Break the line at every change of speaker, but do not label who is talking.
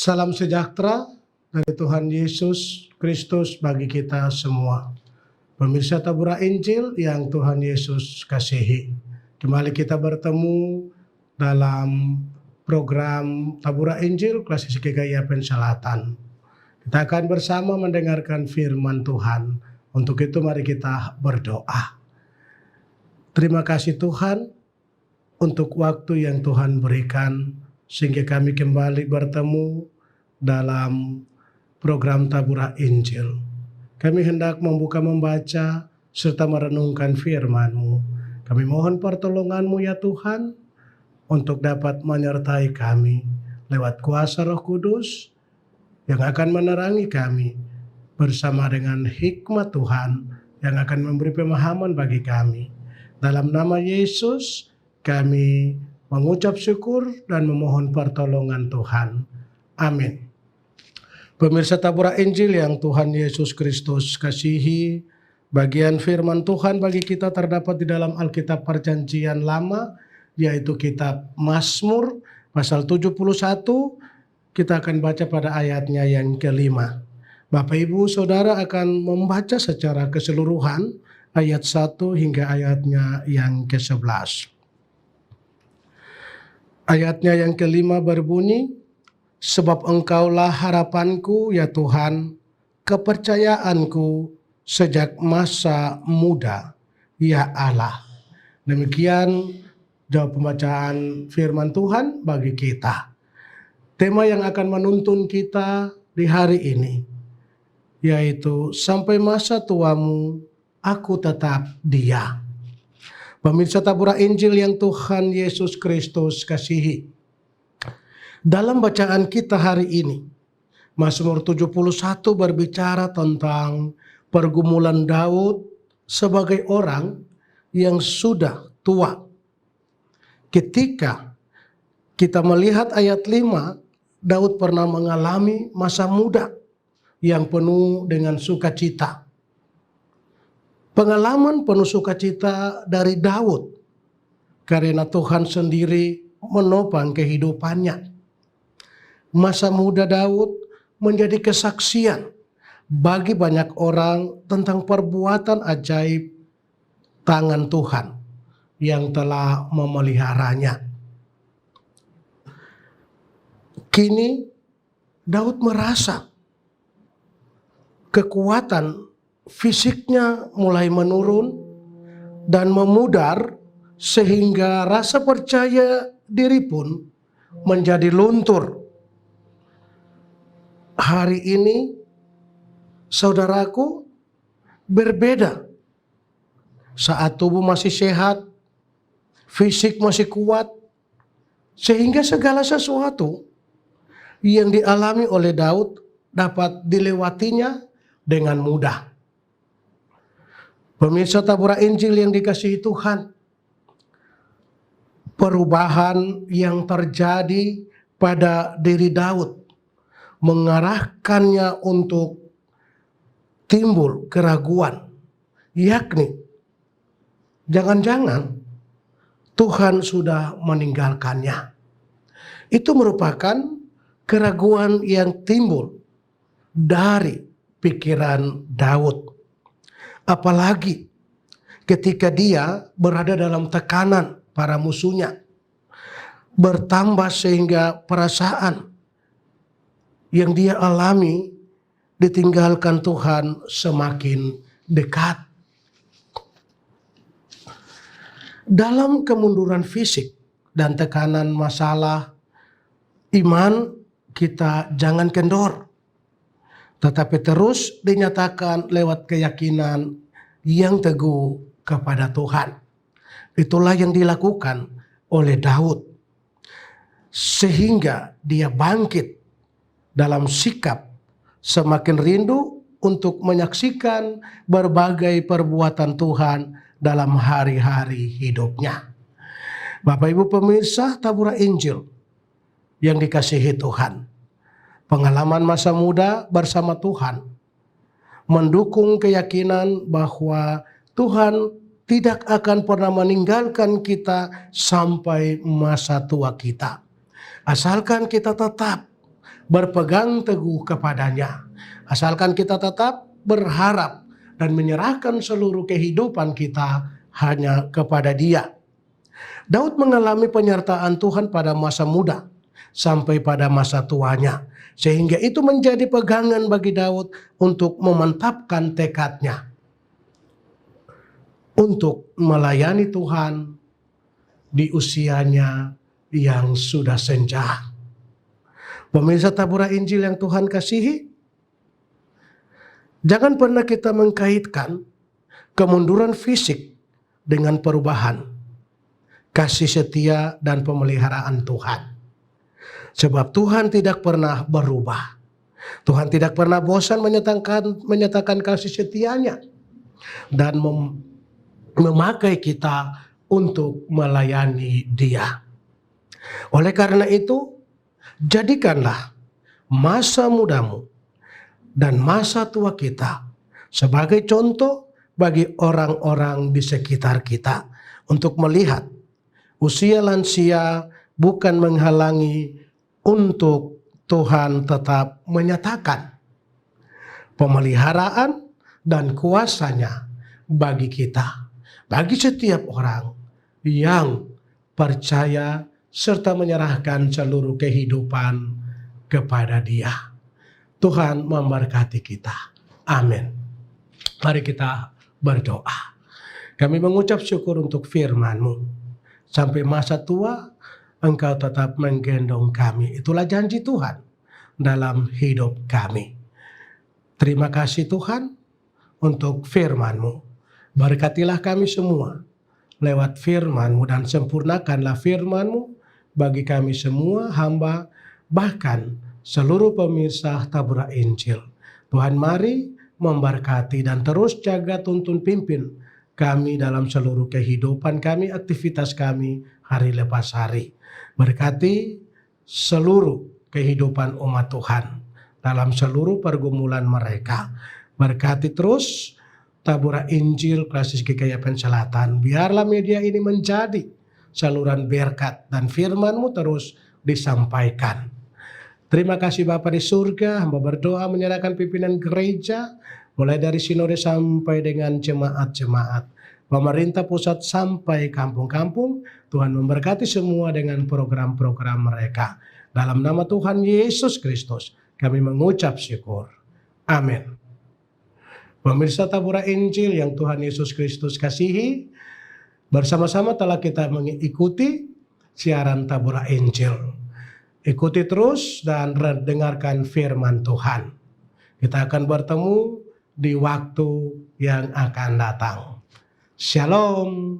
Salam sejahtera dari Tuhan Yesus Kristus bagi kita semua. Pemirsa Tabura Injil yang Tuhan Yesus kasihi. Kembali kita bertemu dalam program Tabura Injil Klasik Gaya Penselatan. Kita akan bersama mendengarkan firman Tuhan. Untuk itu mari kita berdoa. Terima kasih Tuhan untuk waktu yang Tuhan berikan sehingga kami kembali bertemu dalam program Tabura Injil. Kami hendak membaca serta merenungkan firman-Mu. Kami mohon pertolongan-Mu ya Tuhan untuk dapat menyertai kami lewat kuasa Roh Kudus yang akan menerangi kami bersama dengan hikmat Tuhan yang akan memberi pemahaman bagi kami. Dalam nama Yesus kami mengucap syukur dan memohon pertolongan Tuhan. Amin. Pemirsa Tabura Injil yang Tuhan Yesus Kristus kasihi, bagian firman Tuhan bagi kita terdapat di dalam Alkitab Perjanjian Lama, yaitu kitab Mazmur pasal 71. Kita akan baca pada ayatnya yang kelima. Bapak Ibu Saudara akan membaca secara keseluruhan ayat 1 hingga ayatnya yang ke-11. Ayatnya yang kelima berbunyi, sebab Engkaulah harapanku ya Tuhan, kepercayaanku sejak masa muda ya Allah. Demikian jawab pembacaan firman Tuhan bagi kita. Tema yang akan menuntun kita di hari ini, yaitu sampai masa tuamu aku tetap dia. Pemirsa Tabura Injil yang Tuhan Yesus Kristus kasihi. Dalam bacaan kita hari ini, Mazmur 71 berbicara tentang pergumulan Daud sebagai orang yang sudah tua. Ketika kita melihat ayat 5, Daud pernah mengalami masa muda yang penuh dengan sukacita. Pengalaman penuh sukacita dari Daud karena Tuhan sendiri menopang kehidupannya. Masa muda Daud menjadi kesaksian bagi banyak orang tentang perbuatan ajaib tangan Tuhan yang telah memeliharanya. Kini Daud merasa kekuatan fisiknya mulai menurun dan memudar sehingga rasa percaya diri pun menjadi luntur. Hari ini saudaraku berbeda. Saat tubuh masih sehat, fisik masih kuat, sehingga segala sesuatu yang dialami oleh Daud dapat dilewatinya dengan mudah. Pemirsa Tabura Injil yang dikasihi Tuhan, perubahan yang terjadi pada diri Daud mengarahkannya untuk timbul keraguan, yakni jangan-jangan Tuhan sudah meninggalkannya. Itu merupakan keraguan yang timbul dari pikiran Daud. Apalagi ketika dia berada dalam tekanan para musuhnya, bertambah sehingga perasaan yang dia alami ditinggalkan Tuhan semakin dekat. Dalam kemunduran fisik dan tekanan masalah, iman kita jangan kendor, tetapi terus dinyatakan lewat keyakinan yang teguh kepada Tuhan. Itulah yang dilakukan oleh Daud, sehingga dia bangkit dalam sikap semakin rindu untuk menyaksikan berbagai perbuatan Tuhan dalam hari-hari hidupnya. Bapak Ibu pemirsa Tabura Injil yang dikasihi Tuhan, pengalaman masa muda bersama Tuhan mendukung keyakinan bahwa Tuhan tidak akan pernah meninggalkan kita sampai masa tua kita. Asalkan kita tetap berpegang teguh kepadanya. Asalkan kita tetap berharap dan menyerahkan seluruh kehidupan kita hanya kepada Dia. Daud mengalami penyertaan Tuhan pada masa muda sampai pada masa tuanya, sehingga itu menjadi pegangan bagi Daud untuk memantapkan tekadnya untuk melayani Tuhan di usianya yang sudah senja. Pemirsa Tabura Injil yang Tuhan kasihi, jangan pernah kita mengkaitkan kemunduran fisik dengan perubahan kasih setia dan pemeliharaan Tuhan. Sebab Tuhan tidak pernah berubah. Tuhan tidak pernah bosan menyatakan kasih setianya dan memakai kita untuk melayani Dia. Oleh karena itu, jadikanlah masa mudamu dan masa tua kita sebagai contoh bagi orang-orang di sekitar kita untuk melihat usia lansia bukan menghalangi untuk Tuhan tetap menyatakan pemeliharaan dan kuasanya bagi kita, bagi setiap orang yang percaya serta menyerahkan seluruh kehidupan kepada Dia. Tuhan memberkati kita. Amin. Mari kita berdoa. Kami mengucap syukur untuk firman-Mu. Sampai masa tua, Engkau tetap menggendong kami. Itulah janji Tuhan dalam hidup kami. Terima kasih Tuhan untuk firman-Mu. Berkatilah kami semua lewat firman-Mu dan sempurnakanlah firman-Mu bagi kami semua hamba, bahkan seluruh pemirsa Tabura Injil. Tuhan mari memberkati dan terus jaga tuntun pimpin kami dalam seluruh kehidupan kami, aktivitas kami hari lepas hari. Berkati seluruh kehidupan umat Tuhan dalam seluruh pergumulan mereka. Berkati terus Tabura Injil Krasis GKYPN Selatan. Biarlah media ini menjadi saluran berkat dan firman-Mu terus disampaikan. Terima kasih Bapa di surga, hamba berdoa menyerahkan pimpinan gereja, mulai dari sinode sampai dengan jemaat-jemaat, pemerintah pusat sampai kampung-kampung. Tuhan memberkati semua dengan program-program mereka. Dalam nama Tuhan Yesus Kristus kami mengucap syukur. Amin. Pemirsa Tabura Injil yang Tuhan Yesus Kristus kasihi, bersama-sama telah kita mengikuti siaran Tabura Injil. Ikuti terus dan dengarkan firman Tuhan. Kita akan bertemu di waktu yang akan datang. Shalom.